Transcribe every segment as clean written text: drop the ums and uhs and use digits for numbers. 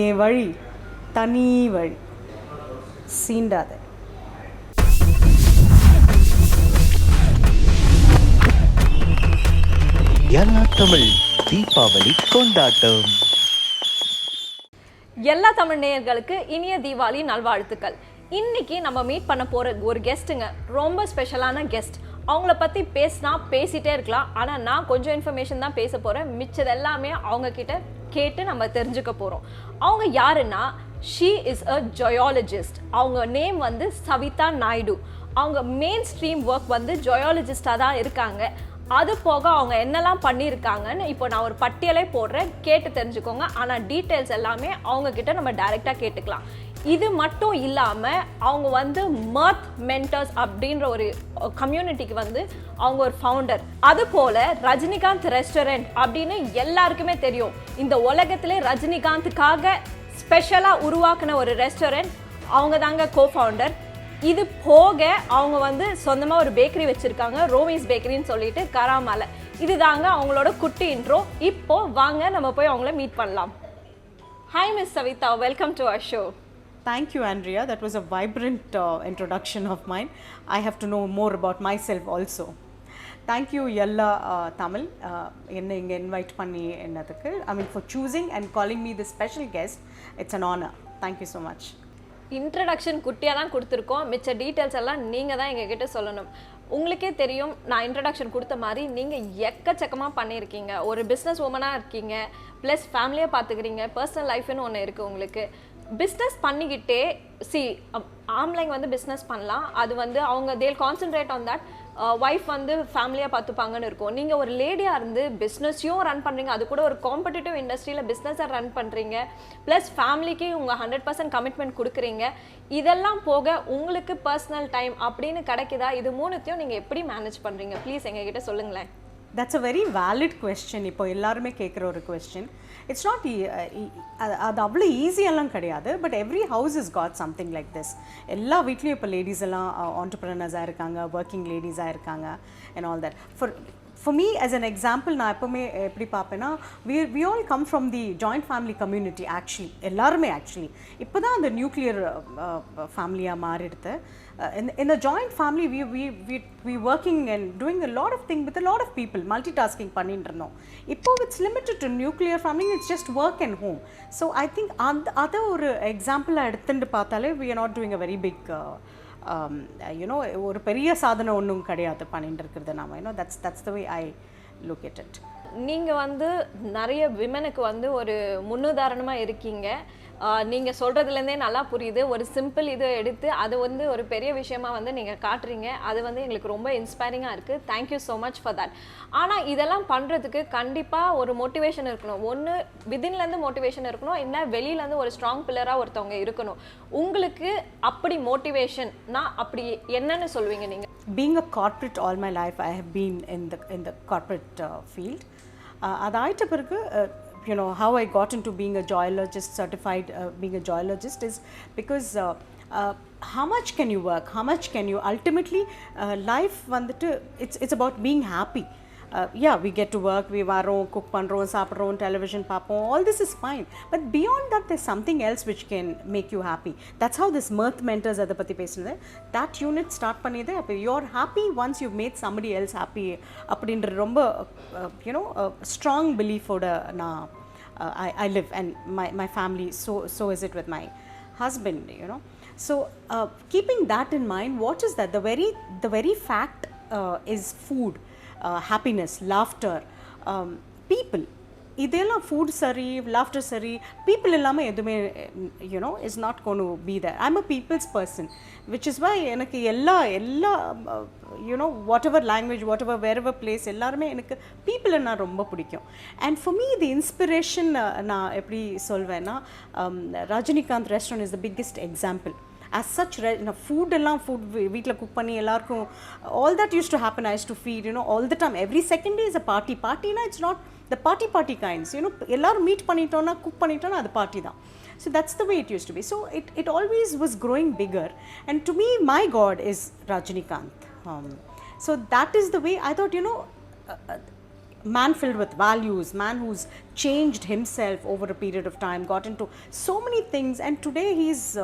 என் வழி தனி வழி, சீண்டாத. எல்லா தமிழ் தீபாவளி கொண்டாட்டம். எல்லா தமிழ் நேயர்களுக்கு இனிய தீபாவளி நல்வாழ்த்துக்கள். இன்னைக்கு நம்ம மீட் பண்ண போற ஒரு கெஸ்ட்டுங்க, ரொம்ப ஸ்பெஷலான கெஸ்ட். அவங்கள பற்றி பேசினா பேசிகிட்டே இருக்கலாம், ஆனால் நான் கொஞ்சம் இன்ஃபர்மேஷன் தான் பேச போகிறேன். மிச்சது எல்லாமே அவங்க கிட்ட கேட்டு நம்ம தெரிஞ்சுக்க போகிறோம். அவங்க யாருன்னா, ஷீ இஸ் அ ஜொயாலஜிஸ்ட். அவங்க நேம் வந்து சவிதா நாயுடு. அவங்க மெயின் ஸ்ட்ரீம் ஒர்க் வந்து ஜொயாலஜிஸ்டாக தான் இருக்காங்க. அது போக அவங்க என்னெல்லாம் பண்ணியிருக்காங்கன்னு இப்போ நான் ஒரு பட்டியலே போடுறேன், கேட்டு தெரிஞ்சுக்கோங்க. ஆனால் டீட்டெயில்ஸ் எல்லாமே அவங்க கிட்ட நம்ம டைரெக்டாக கேட்டுக்கலாம். இது மட்டும் இல்லாமல் அவங்க வந்து மர்த் மென்டர்ஸ் அப்படின்ற ஒரு கம்யூனிட்டிக்கு வந்து அவங்க ஒரு ஃபவுண்டர். அது போல ரஜினிகாந்த் ரெஸ்டாரண்ட் அப்படின்னு எல்லாருக்குமே தெரியும். இந்த உலகத்திலே ரஜினிகாந்துக்காக ஸ்பெஷலாக உருவாக்குன ஒரு ரெஸ்டாரண்ட் அவங்க தாங்க கோ-ஃபவுண்டர். இது போக அவங்க வந்து சொந்தமாக ஒரு பேக்கரி வச்சுருக்காங்க, ரோமிஸ் பேக்கரின்னு சொல்லிட்டு கராமால. இது தாங்க அவங்களோட குட்டி இன்ட்ரோ. இப்போ வாங்க நம்ம போய் அவங்கள மீட் பண்ணலாம். Hi miss Savita, welcome to our show. Thank you, Andrea. That was a vibrant introduction of mine. I have to know more about myself also. Thank you, Yella Tamil, என்னை இங்கே இன்வைட் பண்ணி என்னதுக்கு. I mean, for choosing and calling me the special guest. It's an honor. Thank you so much. Introduction குட்டியாக தான் கொடுத்துருக்கோம், மிச்ச details எல்லாம் நீங்கள் தான் எங்ககிட்ட சொல்லணும். உங்களுக்கே தெரியும், நான் இன்ட்ரடக்ஷன் கொடுத்த மாதிரி நீங்கள் எக்கச்சக்கமாக பண்ணியிருக்கீங்க. ஒரு பிஸ்னஸ் உமனாக இருக்கீங்க, ப்ளஸ் ஃபேமிலியை பார்த்துக்கிறீங்க, பர்சனல் லைஃப்னு ஒன்று இருக்குது உங்களுக்கு. பிஸ்னஸ் பண்ணிக்கிட்டே ஆம்பளைங்க வந்து பிஸ்னஸ் பண்ணலாம், அது வந்து அவங்க தேல் கான்சென்ட்ரேட் ஆன் தட். ஒய்ஃப் வந்து ஃபேமிலியாக பார்த்துப்பாங்கன்னு இருக்கும். நீங்கள் ஒரு லேடியாக இருந்து பிஸ்னஸையும் ரன் பண்ணுறீங்க, அது கூட ஒரு காம்படிட்டிவ் இண்டஸ்ட்ரியில் பிஸ்னஸை ரன் பண்ணுறீங்க, ப்ளஸ் ஃபேமிலிக்கு உங்கள் 100% கமிட்மெண்ட் கொடுக்குறீங்க. இதெல்லாம் போக உங்களுக்கு பர்சனல் டைம் அப்படின்னு கிடைக்குதா? இது மூணுத்தையும் நீங்கள் எப்படி மேனேஜ் பண்ணுறீங்க? ப்ளீஸ் எங்ககிட்ட சொல்லுங்களேன். That's a very valid question. இப்போ எல்லாருமே கேட்குற ஒரு கொஸ்டின். இட்ஸ் நாட் அது அவ்வளோ ஈஸியெல்லாம் கிடையாது. But every house is got something like this. எல்லா வீட்லேயும் இப்போ லேடிஸ் எல்லாம் ஆண்டர்ப்ரனர்ஸாக இருக்காங்க, ஒர்க்கிங் லேடிஸாக இருக்காங்க and all that. For me, as an example, நான் எப்போவுமே எப்படி பார்ப்பேன்னா, we all come from the joint family community actually. எல்லாருமே ஆக்சுவலி இப்போ தான் அந்த நியூக்ளியர் ஃபேமிலியாக மாறிடுது. In a joint family, we working and doing a lot of things with a lot of people, multitasking பண்ணிட்டு இருந்தோம். இப்போ it's limited to nuclear family, it's just work and home. So I think அதை ஒரு எக்ஸாம்பிளாக எடுத்துட்டு பார்த்தாலே we are not doing a very big ஒரு பெரிய சாதனை ஒன்றும் கிடையாது பண்ணிட்டு இருக்கிறது நாம. that's the way I look at it. நீங்கள் வந்து நிறைய விமனுக்கு வந்து ஒரு முன்னுதாரணமாக இருக்கீங்க. நீங்கள் சொல்கிறதுலேருந்தே நல்லா புரியுது. ஒரு சிம்பிள் இதை எடுத்து அது வந்து ஒரு பெரிய விஷயமா வந்து நீங்கள் காட்டுறீங்க. அது வந்து எங்களுக்கு ரொம்ப இன்ஸ்பைரிங்காக இருக்குது. Thank you so much for that. ஆனால் இதெல்லாம் பண்ணுறதுக்கு கண்டிப்பாக ஒரு மோட்டிவேஷன் இருக்கணும். ஒன்று விதின்லேருந்து மோட்டிவேஷன் இருக்கணும், இல்லை வெளியிலேருந்து ஒரு ஸ்ட்ராங் பில்லராக ஒருத்தவங்க இருக்கணும். உங்களுக்கு அப்படி மோட்டிவேஷன்னா அப்படி என்னன்னு சொல்லுவீங்க நீங்கள்? Being a corporate all my life, I have been in the corporate field. அது ஆயிட்ட பிறகு how I got into being a joyologist, certified being a joyologist is because how much can you work, how much can you ultimately life வந்துட்டு it's about being happy. Yeah, we get to work, we varom, cook பண்றோம், சாப்பிடுறோம், television பார்ப்போம், all this is fine, but beyond that there's something else which can make you happy. That's how this mirth mentors அதை பற்றி பேசுனது, that unit start பண்ணியது. அப்போ you're happy once you've made somebody else happy அப்படின்ற ரொம்ப strong belief ஓட நான் I live, and my family, so is it with my husband, so keeping that in mind, what is that the very fact is food, happiness, laughter, people. இதெல்லாம் food சரி, laughter சரி, people இல்லாமல் எதுவுமே is not gone to be there. I'm a people's person, which is why எனக்கு எல்லா whatever language, whatever wherever place, எல்லாருமே எனக்கு பீப்புளை நான் ரொம்ப பிடிக்கும். And for me the inspiration நான் எப்படி சொல்வேன்னா, Rajinikanth restaurant is the biggest example. As such, food வீட்டில் குக் பண்ணி எல்லாருக்கும், all that used to happen, I used to feed, all the time. Every second day is a party. Partyனா it's not the party kinds, எல்லாரும் meet பண்ணிட்டோன்னா, cook பண்ணிட்டோன்னா அது party தான். So that's the way it used to be. So it always was growing bigger. And to me, my God is Rajinikanth. So that is the way I thought, man filled with values, man who's changed himself over a period of time, got into so many things, and today he's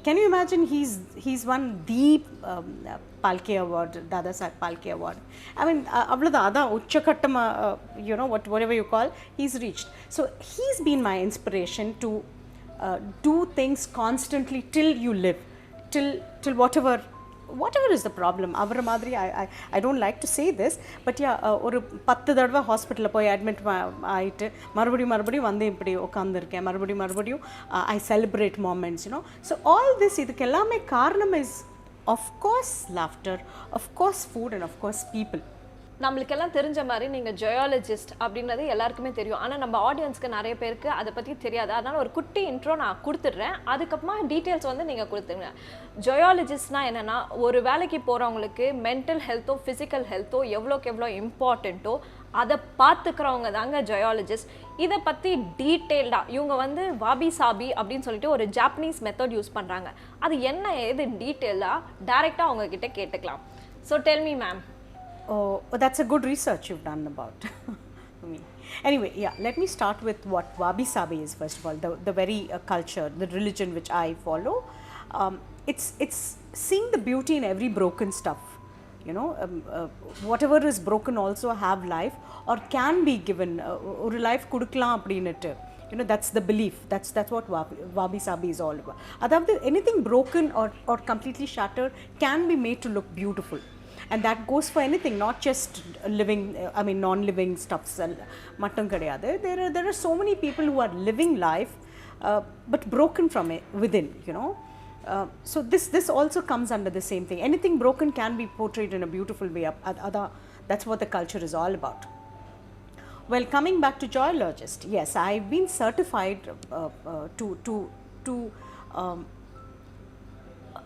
can you imagine, he's won the Palke Award, Dada Saheb Palke Award. I mean, you know, whatever you call, he's reached. So he's been my inspiration to do things constantly till you live, till whatever is the problem. அவர மாதிரி I don't like to say this, but yeah, ஒரு 10 தடவை ஹாஸ்பிட்டல்ல போய் admit ஆயிட்டு மறுபடியும் வந்து இப்படி உட்கார்ந்திருக்கேன், மறுபடியும் I celebrate moments, you know. So all this, இதுக்கு எல்லாமே காரணம் is of course laughter, of course food, and of course people. நம்மளுக்கெல்லாம் தெரிஞ்ச மாதிரி நீங்கள் ஜியாலஜிஸ்ட் அப்படின்றது எல்லாருக்குமே தெரியும். ஆனால் நம்ம ஆடியன்ஸ்க்கு நிறைய பேருக்கு அதை பற்றி தெரியாது. அதனால் ஒரு குட்டி இன்ட்ரோ நான் கொடுத்துட்றேன், அதுக்கப்புறமா டீட்டெயில்ஸ் வந்து நீங்கள் கொடுத்துருங்க. ஜியாலஜிஸ்ட்னால் என்னென்னா, ஒரு வேலைக்கு போகிறவங்களுக்கு மென்டல் ஹெல்த்தோ ஃபிசிக்கல் ஹெல்த்தோ எவ்வளோக்கு எவ்வளோ இம்பார்ட்டண்ட்டோ அதை பார்த்துக்கிறவங்க தாங்க ஜியாலஜிஸ்ட். இதை பற்றி டீட்டெயில்டாக இவங்க வந்து வாபி சாபி அப்படின்னு சொல்லிட்டு ஒரு ஜாப்பனீஸ் மெத்தட் யூஸ் பண்ணுறாங்க. அது என்ன ஏது டீட்டெயிலாக டைரெக்டாக அவங்கக்கிட்ட கேட்டுக்கலாம். So tell me ma'am. Oh, that's a good research you've done about me. Anyway, yeah, let me start with what Wabi Sabi is, first of all, the very culture, the religion which I follow. It's seeing the beauty in every broken stuff, you know. Whatever is broken also have life, or can be given or life kudukkalam அப்படினுட்டு, you know, that's the belief, that's what Wabi Sabi is all about. Adavadhu anything broken or completely shattered can be made to look beautiful. And that goes for anything, not just living, I mean non-living stuffs mattum kediyadu. There are so many people who are living life but broken from it within, you know. So this also comes under the same thing. Anything broken can be portrayed in a beautiful way. That's what the culture is all about. Well, coming back to joyologist, yes, I've been certified to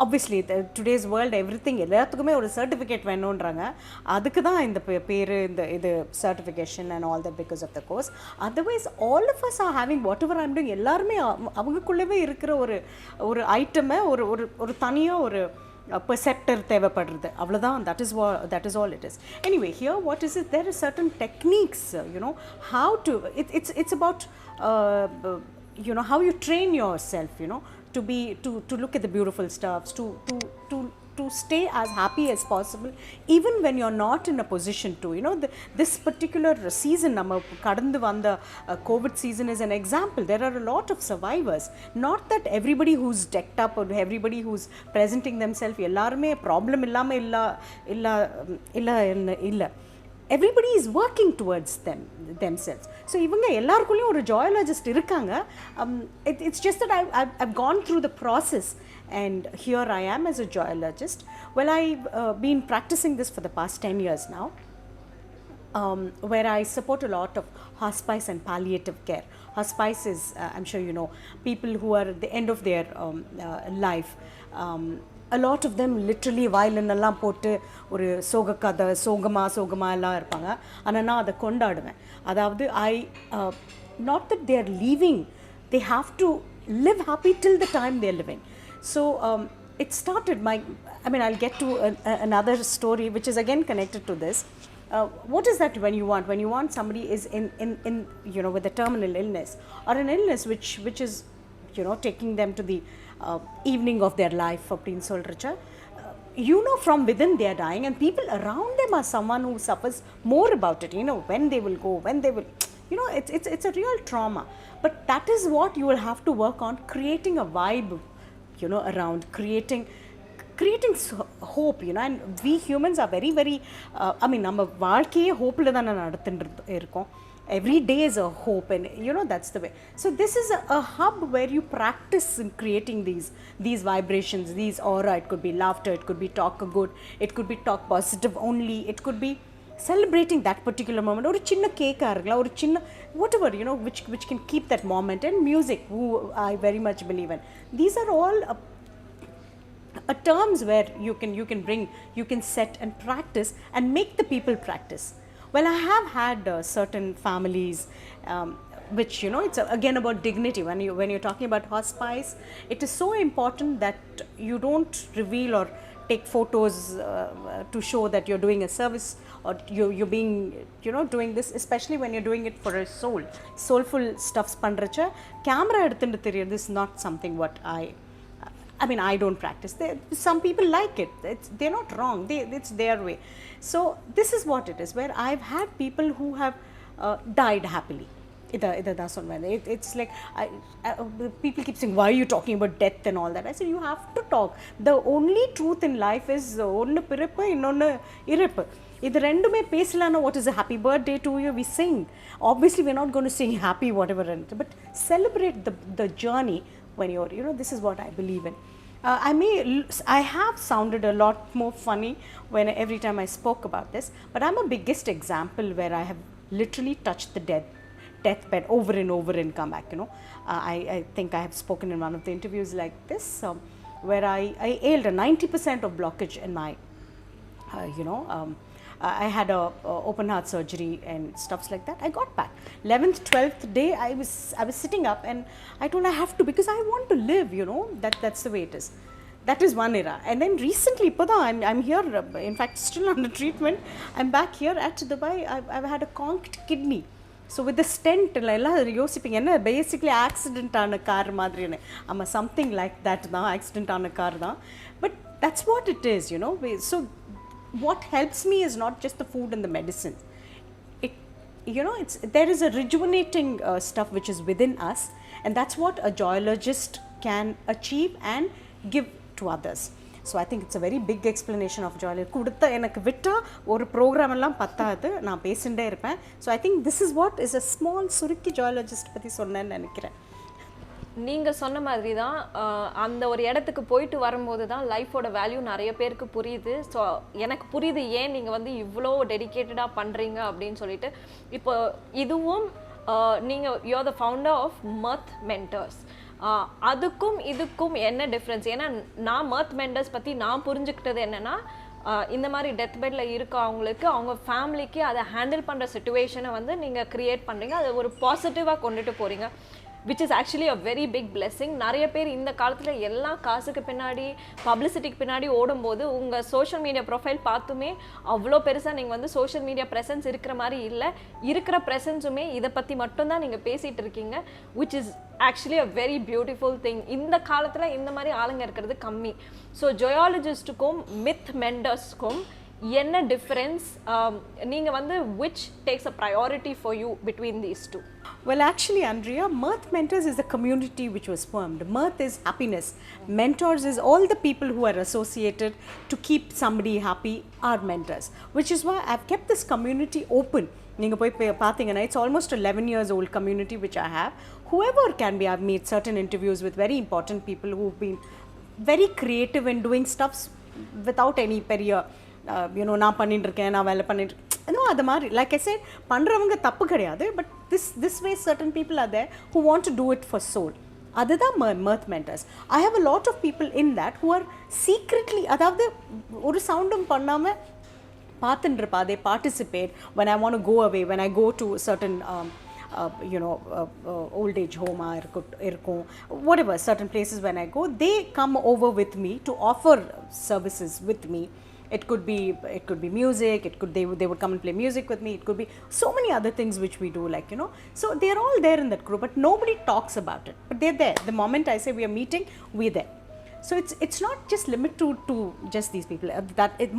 obviously today's world everything எல்லாத்துக்குமே ஒரு certificate வேணும்ன்றாங்க. அதுக்கு தான் இந்த பேர், இது certification and all that because of the course. Otherwise all of us are having whatever I'm doing. எல்லாருமே அவங்களுக்குள்ளவே இருக்கிற ஒரு ஐட்டமை ஒரு தனியாக ஒரு perceptor தேவைப்படுறது, அவ்வளோதான். that is all it is. Anyway, here what is it, there are certain techniques, you know, how to it's about you know, how you train yourself, you know, to look at the beautiful stuffs, to stay as happy as possible even when you're not in a position to, you know. This particular season, nama kadandu vanda COVID season is an example. There are a lot of survivors. Not that everybody who's decked up or everybody who's presenting themselves ellarume problem illama illa everybody is working towards themselves. So ivanga ellarkullum oru joyologist irukanga. It's just that I've gone through the process and here I am as a joyologist. Well, I've been practicing this for the past 10 years now, where I support a lot of hospice and palliative care. Hospice is, I'm sure you know, people who are at the end of their life. A lot of them literally violin எல்லாம் போட்டு ஒரு சோகமா எல்லாம் இருப்பாங்க. ஆனால் நான் அதை கொண்டாடுவேன். அதாவது not that they are leaving, they have to live happy till the time they are living. So it started I'll get to another story which is again connected to this. What is that when you want somebody is in you know, with a terminal illness or an illness which is, you know, taking them to the evening of their life அப்படின்னு சொல்றச்ச, you know, from within they are dying and people around them are someone who suffers more about it, you know, when they will go, when they will, you know, it's a real trauma. But that is what you will have to work on, creating a vibe, you know, around creating hope, you know. And we humans are very very நம்ம வாழ்க்கையே ஹோப்ல தான் நடந்துட்டு இருக்கோம். Every day is a hope, and you know, that's the way. So this is a hub where you practice in creating these vibrations, these aura. It could be laughter, it could be talk good, it could be talk positive only, it could be celebrating that particular moment. Or a chinna cake argla, or chinna whatever, you know, which can keep that moment. And music, who I very much believe in. These are all terms where you can set and practice and make the people practice. Well, I have had certain families which it's again about dignity. When you're talking about hospice, it is so important that you don't reveal or take photos to show that you're doing a service, or you're being doing this, especially when you're doing it for a soulful stuffs pandracha camera eduthu theriyadhu. This is not something what I mean, I don't practice. Some people like it. They're not wrong. It's their way. So this is what it is, where I've had people who have died happily. It's like people keep saying, why are you talking about death and all that? I said, you have to talk. The only truth in life is onnu pirappu innonnu irappu. இது ரெண்டுமே பேசலாம்னா what is a happy birthday to you, we sing. Obviously we're not going to sing happy whatever, but celebrate the journey when you're this is what I believe in. I have sounded a lot more funny every time I spoke about this, but I'm a biggest example where I have literally touched the deathbed over and over and come back. I think I have spoken in one of the interviews like this, where I ailed a 90% of blockage in my I had a open heart surgery and stuffs like that. I got back 11th 12th day. I was sitting up and I told I have to, because I want to live. That's the way it is. That is one era. And then recently I'm here, in fact still under treatment. I'm back here at Dubai. I've had a conked kidney. So with the stent, basically accident on a car madri, something like that, accident on a car. But that's what it is. So what helps me is not just the food and the medicine. There is a rejuvenating stuff which is within us, and that's what a joyologist can achieve and give to others. So I think it's a very big explanation of joyology. Kudutha enakku vitta oru program ellam pathadhu, na pesinde irpen. So I think this is what is a small surukki joyologist பத்தி சொன்னேன்னு நினைக்கிறேன். நீங்கள் சொன்ன மாதிரி தான் அந்த ஒரு இடத்துக்கு போயிட்டு வரும்போது தான் லைஃபோட வேல்யூ நிறைய பேருக்கு புரியுது. ஸோ எனக்கு புரியுது ஏன் நீங்கள் வந்து இவ்வளோ டெடிக்கேட்டடாக பண்ணுறீங்க அப்படின்னு சொல்லிட்டு. இப்போ இதுவும் நீங்கள் you are the founder of Mirth Mentors. அதுக்கும் இதுக்கும் என்ன டிஃப்ரென்ஸ்? ஏன்னா நான் மர்த் மென்டர்ஸ் பற்றி நான் புரிஞ்சுக்கிட்டது என்னென்னா, இந்த மாதிரி டெத் பெட்டில் இருக்க அவங்களுக்கு அவங்க ஃபேமிலிக்கு அதை ஹேண்டில் பண்ணுற சிச்சுவேஷனை வந்து நீங்கள் க்ரியேட் பண்ணுறீங்க. அதை ஒரு பாசிட்டிவாக கொண்டுட்டு போகிறீங்க, which is actually a very big blessing. நிறைய பேர் இந்த காலத்தில் எல்லா காசுக்கு பின்னாடி பப்ளிசிட்டிக்கு பின்னாடி ஓடும்போது உங்கள் சோஷியல் மீடியா ப்ரொஃபைல் பார்த்துமே அவ்வளோ பெருசாக நீங்கள் வந்து சோஷியல் மீடியா ப்ரெசன்ஸ் இருக்கிற மாதிரி இல்லை. இருக்கிற ப்ரெசன்ஸுமே இதை பற்றி மட்டும்தான் நீங்கள் பேசிகிட்டு இருக்கீங்க, which is actually a very beautiful thing. இந்த காலத்தில் இந்த மாதிரி ஆளுங்க இருக்கிறது கம்மி. ஸோ ஜொயாலஜிஸ்ட்டுக்கும் மித் மெண்டர்ஸ்க்கும் என்ன டிஃப்ரென்ஸ்? நீங்கள் வந்து which takes a priority for you between these two? Well, actually, Andrea, Mirth Mentors is a community which was formed. Mirth is happiness. Mentors is all the people who are associated to keep somebody happy are mentors, which is why I've kept this community open. Neenga poi pathingana, it's almost 11 years old community which I have. Whoever can be, I've made certain interviews with very important people who've been very creative in doing stuffs without any period. நான் பண்ணிட்டு இருக்கேன், நான் வேலை பண்ணிட்டு அது மாதிரி, like I set, பண்ணுறவங்க தப்பு கிடையாது. But this way certain people are there who want to do it for soul. அதுதான் mirth mentors. I have a lot of people in that who are secretly, அதாவது ஒரு சவுண்டும் பண்ணாமல் பார்த்துட்டு இருப்பா, they participate when I want to go away, when I go to certain old age home irukkum, whatever certain places when I go, they come over with me to offer services with me. It could be music, they would come and play music with me. It could be so many other things which we do, like so they are all there in that group, but nobody talks about it, but they're there. The moment I say we are meeting, we're there. So it's not just limited to just these people.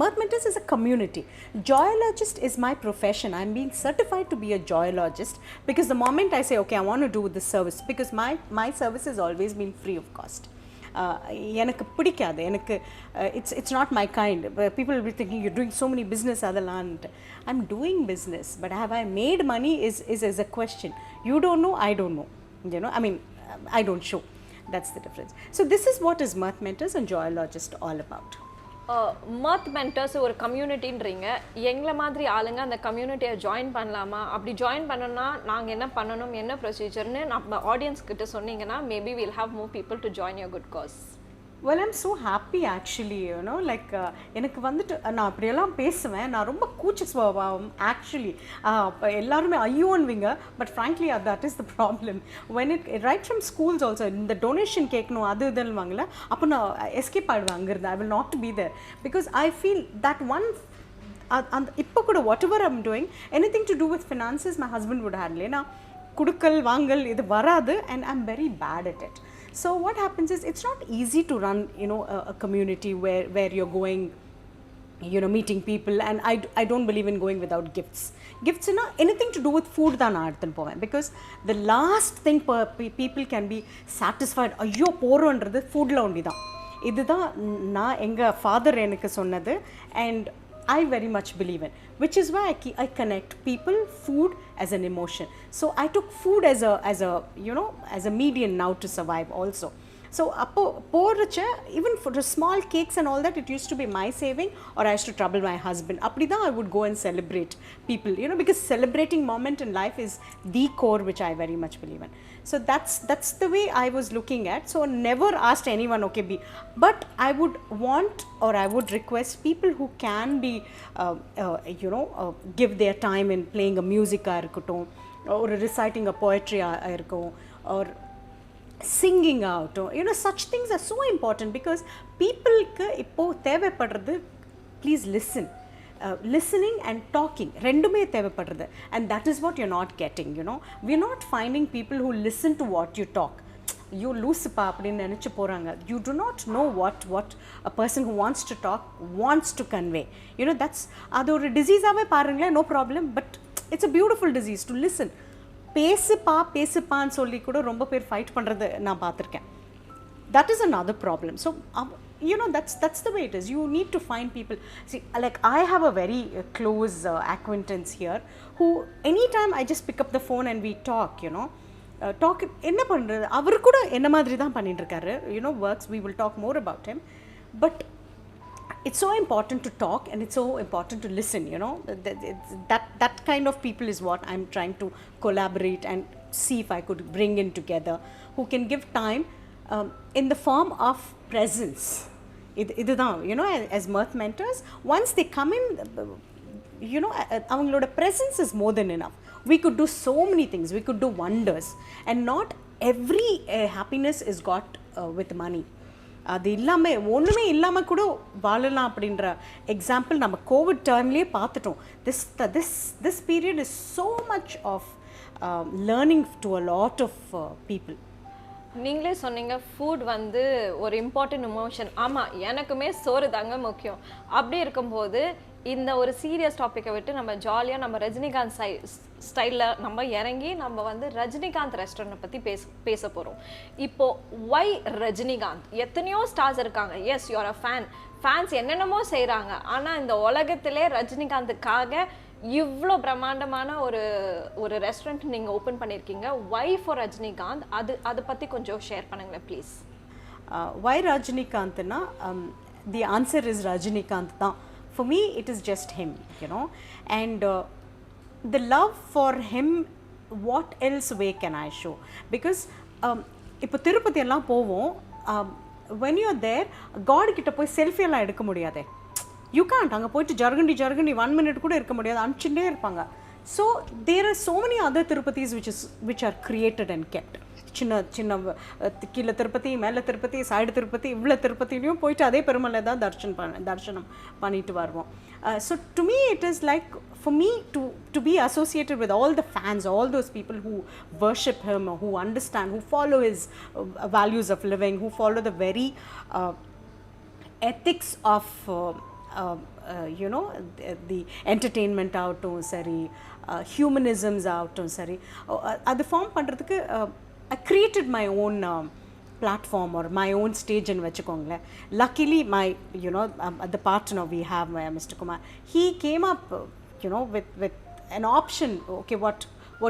Mirth Mentors is a community. Joyologist is my profession. I'm being certified to be a joyologist because the moment I say, okay, I want to do this service, because my service has always been free of cost. எனக்கு பிடிக்காது, எனக்கு it's not my kind. People will be thinking you're doing so many business அதெல்லாம்ட்டு. I'm doing business, but have I made money is a question. You don't know, I don't know. I mean, I don't show. That's the difference. So this is what is Mirth Mentors and Joyologist all about. Mirth mentors ஒரு கம்யூனிட்டின்றீங்க. எங்களை மாதிரி ஆளுங்க அந்த கம்யூனிட்டியை join பண்ணலாமா? அப்படி join பண்ணணும்னா நாங்கள் என்ன பண்ணணும், என்ன ப்ரொசீஜர்னு நம்ம ஆடியன்ஸ் கிட்ட சொன்னீங்கன்னா maybe will have more people to join your good cos. Well, I'm so happy actually, you know, like எனக்கு வந்துட்டு நான் அப்படியெல்லாம் பேசுவேன், நான் ரொம்ப கூச்ச சுபாவம் ஆக்சுவலி. எல்லாருமே ஐயோன்னுவீங்க, but frankly that is the problem. When it right from schools also, இந்த டொனேஷன் கேட்கணும் அது இதுன்னு அப்போ நான் எஸ்கேப் ஆகிடுவேன் அங்கிருந்து. I will not be there because I feel that one அந்த இப்போ கூட whatever I'm doing anything to do with finances my husband would handle. ஏன்னா குடுக்கல் வாங்கல் இது வராது, and I'm very bad at it. So what happens is it's not easy to run, you know, a community where you're going, you know, meeting people, and I don't believe in going without gifts. Gifts na anything to do with food da na aduthan poven, because the last thing people can be satisfied ayyo porondradhu food la ondi da. Idhu da na enga father enakku sonnadu, and I very much believe in, which is why I connect people, food as an emotion. So I took food as a you know, as a medium now to survive also. So appo poracha, even for the small cakes and all that, it used to be my saving, or I used to trouble my husband. Apdi I would go and celebrate people, you know, because celebrating moment in life is the core which I very much believe in. So that's the way I was looking at. So never asked anyone, okay, be, but I would want, or I would request people who can be you know, give their time in playing a music irukuttum, or reciting a poetry irukkum, or singing out, or you know, such things are so important, because people ku ippo thevapadradhu, please listen. Listening and talking rendume thevapadradhu, and that is what you're not getting, you know. We're not finding people who listen to what you talk. You lose pa appdi nenichu poranga. You do not know what a person who wants to talk wants to convey, you know. That's adu or disease ave parungle, no problem, but it's a beautiful disease to listen. பேசுப்பான்னு சொல்லி கூட ரொம்ப பேர் fight பண்ணுறது நான் பார்த்துருக்கேன். That is another problem. So you know, that's the way it is. You need to find people. See, like I have a very close acquaintance here who anytime I just pick up the phone and we talk, you know, talk என்ன பண்றது, அவர் கூட என்ன மாதிரி தான் பண்ணிட்டு இருக்காரு, you know, works. We will talk more about him, but it's so important to talk, and it's so important to listen, you know. That kind of people is what I'm trying to collaborate and see if I could bring in together, who can give time in the form of presence. Idu da, you know, as mirth mentors, once they come in, you know, avangaloda presence is more than enough. We could do so many things, we could do wonders, and not every happiness is got with money. அது இல்லாமல் ஒன்றுமே இல்லாமல் கூட வாழலாம் அப்படின்ற example நம்ம Covid டைம்லேயே பார்த்துட்டோம். This period is so much of learning to a lot of people. நீங்களே சொன்னீங்க ஃபுட் வந்து ஒரு இம்பார்ட்டன்ட் எமோஷன். ஆமாம், எனக்குமே சோறு தாங்க முக்கியம். அப்படி இருக்கும்போது இந்த ஒரு சீரியஸ் டாப்பிக்கை விட்டு நம்ம ஜாலியாக நம்ம ரஜினிகாந்த் ஸ்டைலில் நம்ம இறங்கி நம்ம வந்து ரஜினிகாந்த் ரெஸ்டாரண்ட்டை பற்றி பேச போகிறோம். இப்போது ஒய் ரஜினிகாந்த்? எத்தனையோ ஸ்டார்ஸ் இருக்காங்க. எஸ், யூஆர் அ ஃபேன்ஸ் என்னென்னமோ செய்கிறாங்க. ஆனால் இந்த உலகத்திலே ரஜினிகாந்துக்காக இவ்வளோ பிரம்மாண்டமான ஒரு ரெஸ்டாரண்ட் நீங்கள் ஓப்பன் பண்ணியிருக்கீங்க. Why for Rajinikanth? அதை பற்றி கொஞ்சம் ஷேர் பண்ணுங்களேன் ப்ளீஸ். ஒய் ரஜினிகாந்த்னா, தி ஆன்சர் இஸ் ரஜினிகாந்த் தான். For me, it is just him, you know, and the love for him, what else way can I show? Because இப்போ திருப்பதி எல்லாம் போவோம், when you are there, God கிட்ட போய் selfie எல்லாம் எடுக்க முடியாதே. You can't. அங்கே போயிட்டு ஜர்கண்டி 1 minute கூட இருக்க முடியாது, அனுப்பிச்சுட்டே இருப்பாங்க. So there are so many other Tirupatis which are created and kept. சின்ன கீழே திருப்பதி, மேலே திருப்பதி, சைடு திருப்பதி, இவ்வளோ திருப்பதிலையும் போயிட்டு அதே பெருமலை தான் தர்ஷனம் பண்ணிட்டு வருவோம். So to me it is like, for me to be associated with all the fans, all those people who worship him, who understand, who follow his values of living, who follow the very ethics of you know, the entertainment ஆகட்டும் சரி, humanisms ஆகட்டும் சரி, அது form பண்ணுறதுக்கு I created my own platform or my own stage in vechukkongle. Luckily my, you know, the partner we have, Mr. Kumar, he came up, you know, with an option. Okay, what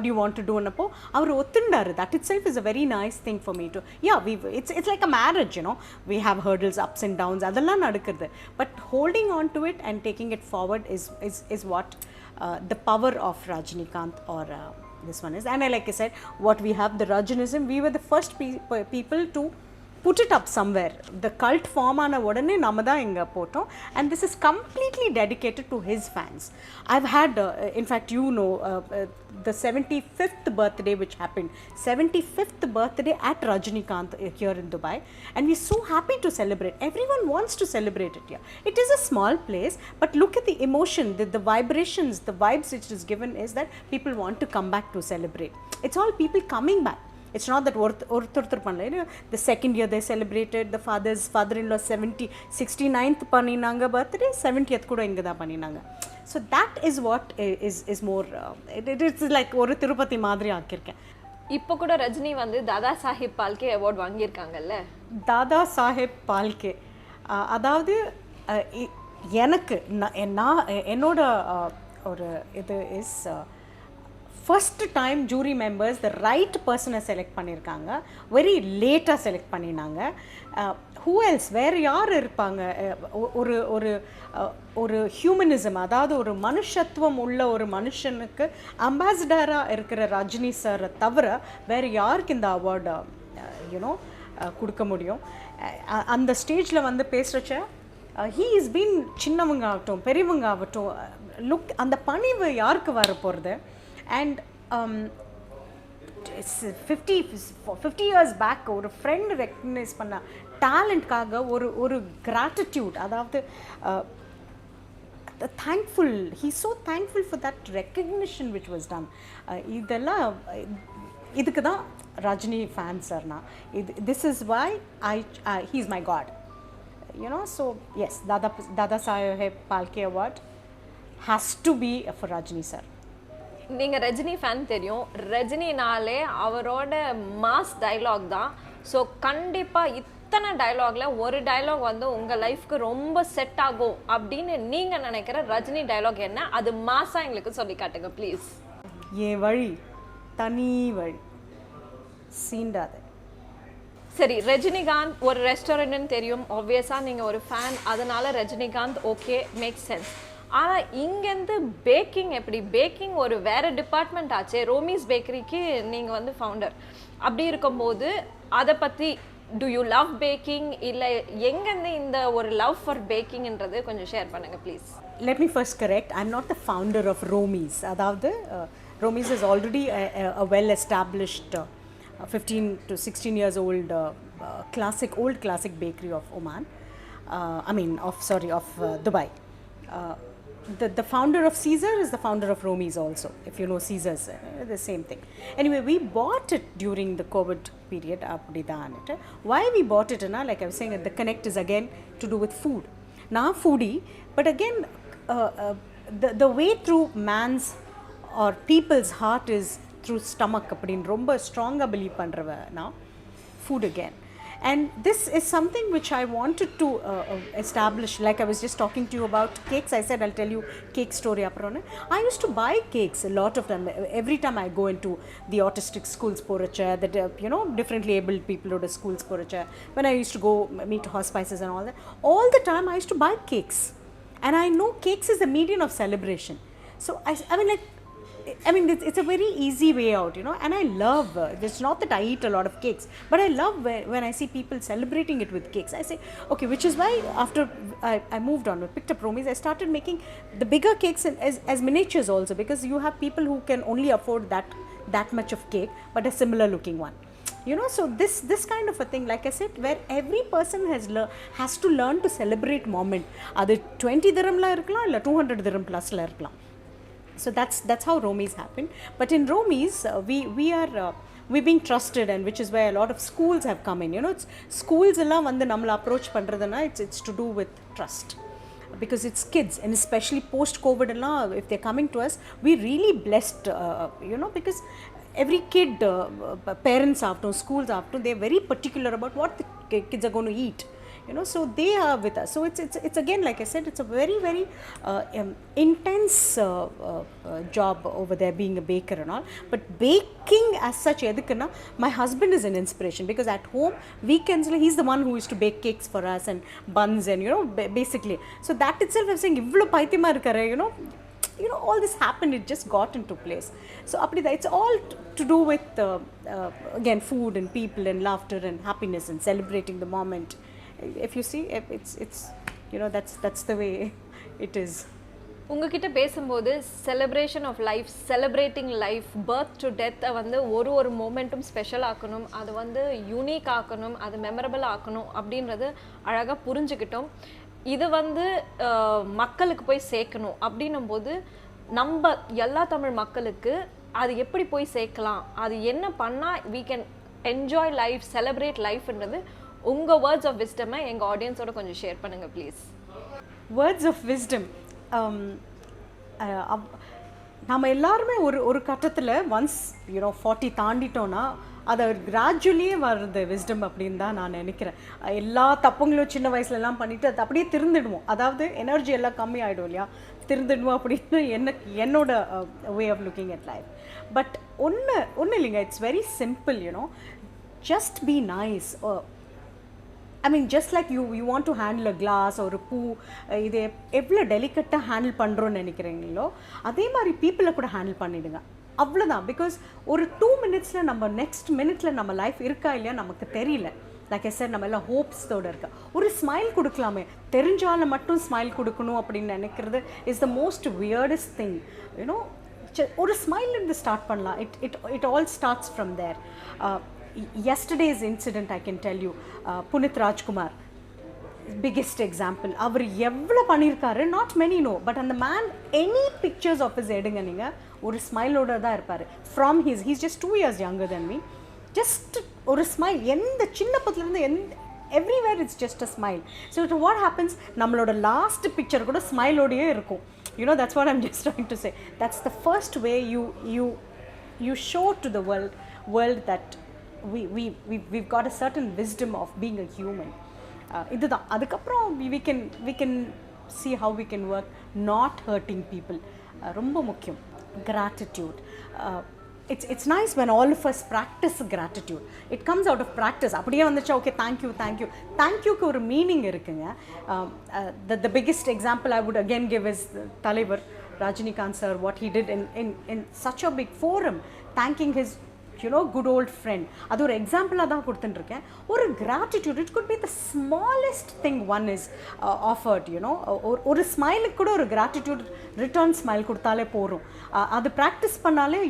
do you want to do? Nappo avaru ottundaru. That itself is a very nice thing for me to, yeah, it's like a marriage, you know. We have hurdles, ups and downs, adalla nadukkurது, but holding on to it and taking it forward is what the power of Rajinikanth or this one is. And like I said, what we have, the Rajanism, we were the first people to put it up somewhere. The cult form ஆன உடனே நம்ம தான் இங்கே போட்டோம். And this is completely dedicated to his fans. I've had, in fact, the 75th birthday which happened, 75th birthday at Rajinikanth here in Dubai, and we're so happy to celebrate. Everyone wants to celebrate it here. It is a small place, but look at the emotion, the vibrations, the vibes which is given is that people want to come back to celebrate. It's all people coming back. It's not that ஒருத்தர் பண்ணல. The second year they celebrated, the father-in-law 69th பண்ணினாங்க birthday, 70th கூட இங்கே தான் பண்ணினாங்க. So that is what is more, it is like ஒரு திருப்பதி மாதிரி ஆக்கியிருக்கேன். இப்போ கூட ரஜினி வந்து தாதா சாஹிப் பால்கே அவார்ட் வாங்கியிருக்காங்கல்ல. தாதா சாஹிப் பால்கே, அதாவது எனக்கு நான் என்னோட ஒரு இது is first time jury members the right பர்சனை செலக்ட் பண்ணியிருக்காங்க. வெரி லேட்டாக செலக்ட் பண்ணினாங்க. ஹூ எல்ஸ், வேறு யார் இருப்பாங்க? ஒரு ஒரு ஒரு ஹியூமனிசம், அதாவது ஒரு மனுஷத்துவம் உள்ள ஒரு மனுஷனுக்கு அம்பாசிடராக இருக்கிற ரஜினி சாரை தவிர வேறு யாருக்கு இந்த அவார்டு கொடுக்க முடியும்? அந்த ஸ்டேஜில் வந்து பேசுகிறச்ச ஹீ இஸ் பீன், சின்னவங்க ஆகட்டும் பெரியவங்க ஆகட்டும், லுக் அந்த பணிவு யாருக்கு வர போகிறது? And 50 years back ஒரு ஃப்ரெண்ட் ரெக்கக்னைஸ் பண்ண டேலண்ட்காக ஒரு கிராட்டிடியூட், அதாவது thankful, he's so thankful for that recognition which was done. இதெல்லாம் இதுக்கு தான் ரஜினி ஃபேன் சார். நான் this is why he is my god, so yes, Dada Saheb Phalke award has to be for Rajini sir. நீங்கள் Rajini fan தெரியும். ரஜினினாலே அவரோட mass dialogue தான். So கண்டிப்பாக இத்தனை டைலாகில் ஒரு டைலாக் வந்து உங்கள் லைஃப்க்கு ரொம்ப செட் ஆகும் அப்படின்னு நீங்கள் நினைக்கிற ரஜினி டைலாக் என்ன? அது மாஸாக எங்களுக்கு சொல்லி காட்டுங்க ப்ளீஸ். என் வழி தனி வழி சீண்டாத. சரி, ரஜினிகாந்த் ஒரு ரெஸ்டாரண்ட்னு தெரியும், ஆப்வியஸாக நீங்கள் ஒரு ஃபேன், அதனால ரஜினிகாந்த் ஓகே, மேக் சென்ஸ். ஆனால் இங்கேருந்து பேக்கிங் எப்படி? பேக்கிங் ஒரு வேறு டிபார்ட்மெண்ட் ஆச்சு. ரோமிஸ் பேக்கரிக்கு நீங்கள் வந்து ஃபவுண்டர். அப்படி இருக்கும்போது அதை பற்றி டு யூ லவ் பேக்கிங், இல்லை எங்கேருந்து இந்த ஒரு லவ் ஃபார் பேக்கிங்ன்றது கொஞ்சம் ஷேர் பண்ணுங்கள் please. Let me first correct, I am not the founder of Romis. அதாவது Romis is already a well established 15 to 16 years old old classic bakery of Oman, of Dubai. The founder of Caesar is the founder of Romi's also, if you know Caesar's, the same thing. Anyway, we bought it during the COVID period. Why we bought it? Like I was saying, the connect is again to do with food. Now foodie, but again the way through man's or people's heart is through stomach. அப்படின் ரொம்ப ஸ்ட்ராங்காக believe பண்ணுறவ நான் food again. And this is something which I wanted to establish. Like I was just talking to you about cakes. I said I'll tell you cake story apparone. I used to buy cakes, a lot of them. Every time I go into the autistic schools poracha, that differently abled people or the schools poracha, when I used to go meet hospices and all the time I used to buy cakes. And I know cakes is a medium of celebration. So I mean, it's a very easy way out, and I love, it's not that I eat a lot of cakes, but I love when I see people celebrating it with cakes. I say, okay, which is why after I moved on, I picked up Romi's, I started making the bigger cakes as miniatures also, because you have people who can only afford that much of cake, but a similar looking one. So this kind of a thing, like I said, where every person has to learn to celebrate moment. Adu 20 dirham la irukkalam illa 200 dirham plus la irukkalam. So that's how Romi's happened. But in Romi's, we're being trusted, and which is where a lot of schools have come in. It's schools எல்லாம் வந்து நம்மள approach பண்றதுனா it's to do with trust, because it's kids, and especially post COVID எல்லாம், if they're coming to us, we're really blessed, because every kid, parents after schools after, they're very particular about what the kids are going to eat. So they are with us. So it's again, like I said, it's a very very intense job over there, being a baker and all. But baking as such, edukana, my husband is an inspiration, because at home weekends he's the one who used to bake cakes for us and buns and basically. So that itself, I'm saying, ivlo paithiyama irukare, all this happened, it just got into place. So apdi it's all to do with again food and people and laughter and happiness and celebrating the moment. If you see, it's that's the way it is. உங்ககிட்ட பேசும்போது celebration of life, celebrating life, birth to டெத்தை வந்து ஒரு மோமெண்ட்டும் special ஆக்கணும், அது வந்து unique ஆக்கணும், அது மெமரபிள் ஆக்கணும் அப்படின்றது அழகாக புரிஞ்சுக்கிட்டோம். இது வந்து மக்களுக்கு போய் சேர்க்கணும் அப்படின்னும் போது நம்ம எல்லா தமிழ் மக்களுக்கு அது எப்படி போய் சேர்க்கலாம், அது என்ன பண்ணால் we can enjoy life, celebrate lifeன்றது உங்கள் வேர்ட்ஸ் ஆஃப் விஸ்டமை எங்கள் ஆடியன்ஸோட கொஞ்சம் ஷேர் பண்ணுங்கள் ப்ளீஸ். வேர்ட்ஸ் ஆஃப் விஸ்டம், நம்ம எல்லாருமே ஒரு கட்டத்தில் ஒன்ஸ் 40 தாண்டிட்டோன்னா அதை கிராஜுவலியே வருது விஸ்டம் அப்படின்னு தான் நான் நினைக்கிறேன். எல்லா தப்புங்களும் சின்ன வயசுலலாம் பண்ணிவிட்டு அது அப்படியே திருந்துடுவோம், அதாவது எனர்ஜி எல்லாம் கம்மி ஆகிடும் இல்லையா, திருந்துடுவோம் அப்படின்னு என்னோட way of looking at life. But ஒன்று இல்லைங்க, it's very simple, just be nice. I mean, just like you want to handle a glass or a பூ, இது எவ்வளோ டெலிகட்டாக ஹேண்டில் பண்ணுறோன்னு நினைக்கிறீங்களோ அதே மாதிரி பீப்புளை கூட ஹேண்டில் பண்ணிவிடுங்க, அவ்வளோதான். பிகாஸ் ஒரு 2 minutesல நம்ம நெக்ஸ்ட் மினிட்ல நம்ம லைஃப் இருக்கா இல்லையா நமக்கு தெரியல. லைக் ஐ செட், நம்ம எல்லாம் ஹோப்ஸோடு இருக்கா. ஒரு ஸ்மைல் கொடுக்கலாமே, தெரிஞ்சால மட்டும் ஸ்மைல் கொடுக்கணும் அப்படின்னு நினைக்கிறது is the most weirdest thing. ஒரு ஸ்மைல்லேருந்து ஸ்டார்ட் பண்ணலாம். It all starts from there. Yesterday's incident, I can tell you, Punit Rajkumar, biggest example. அவர் எவ்வளோ பண்ணியிருக்காரு, not many know, but அந்த man any pictures of his எடுங்க நீங்கள், ஒரு ஸ்மைலோட தான் இருப்பார். he's just 2 years younger than me. just ஒரு smile, எந்த சின்ன பத்திலேருந்து everywhere it's just a smile. So what happens, நம்மளோட லாஸ்ட் பிக்சர் கூட ஸ்மைலோடையே இருக்கும். That's what I'm just trying to say. That's the first way you show to the world that we've got a certain wisdom of being a human. இதுதான். அதுக்கப்புறம் we can see how we can work not hurting people. ரொம்ப முக்கியம் gratitude. It's nice when all of us practice gratitude. It comes out of practice. அப்படியே வந்துச்சா okay தேங்க்யூக்கு ஒரு meaning இருக்குங்க. The biggest example I would again give is தலைவர் Rajinikanth sir, what he did in such a big forum, thanking his good old friend. அது ஒரு எக்ஸாம்பிளாக தான் கொடுத்துட்டுருக்கேன். ஒரு gratitude, it could be the smallest thing one is offered. ஒரு ஸ்மைலுக்கு கூட ஒரு gratitude return smile கொடுத்தாலே போகிறோம். அது ப்ராக்டிஸ் பண்ணாலே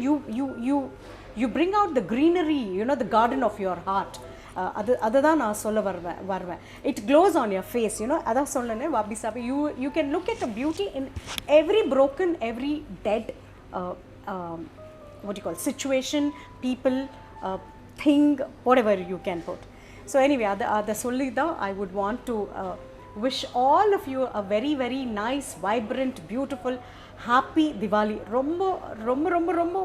you bring out the greenery, the garden of your heart. அதுதான் நான் சொல்ல வருவேன். It glows on your face. அதான் சொல்லனே வாபி சாபி, you can look at the beauty in every broken, every dead what you call situation, people, thing, whatever you can put. So anyway, the solida, I would want to wish all of you a very very nice, vibrant, beautiful, happy Diwali. ரொம்ப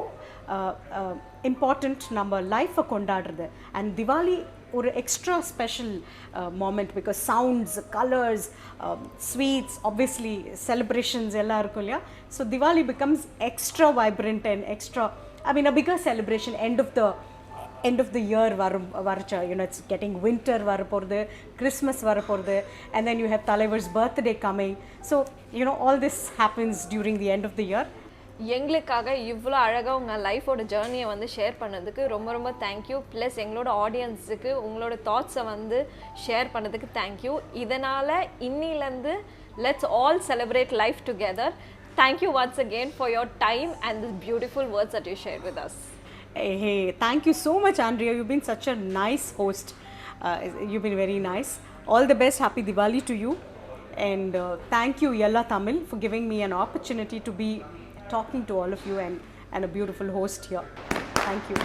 important நம்ம life கொண்டாடுறது. and Diwali ஒரு extra special moment because sounds, colors, sweets, obviously celebrations எல்லாம் இருக்கும் இல்லையா. So Diwali becomes extra vibrant and extra, I mean a bigger celebration. end of the year varcha, it's getting winter varapodhu, Christmas varapodhu, and then you have Talaivar's birthday coming. So all this happens during the end of the year. எங்களுக்காக இவ்வளோ அழகாக உங்கள் லைஃபோட ஜேர்னியை வந்து share பண்ணதுக்கு ரொம்ப thank you. Plus எங்களோட ஆடியன்ஸுக்கு உங்களோட தாட்ஸை வந்து ஷேர் பண்ணதுக்கு தேங்க்யூ. இதனால் இன்னிலேருந்து let's all celebrate life together. Thank you once again for your time and the beautiful words that you shared with us. Hey, thank you so much, Andrea. You've been such a nice host. You've been very nice. All the best. Happy Diwali to you. And thank you, Yella Tamil, for giving me an opportunity to be talking to all of you and a beautiful host here. Thank you.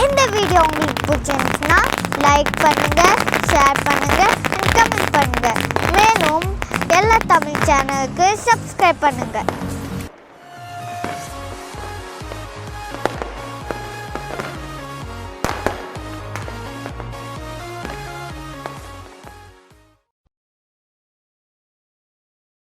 இந்த video உங்களுக்கு பிடிச்சிருந்துச்சுன்னா like பண்ணுங்க, share பண்ணுங்க and comment பண்ணுங்க. மேலும் எல்லா தமிழ் சேனலுக்கு subscribe பண்ணுங்க.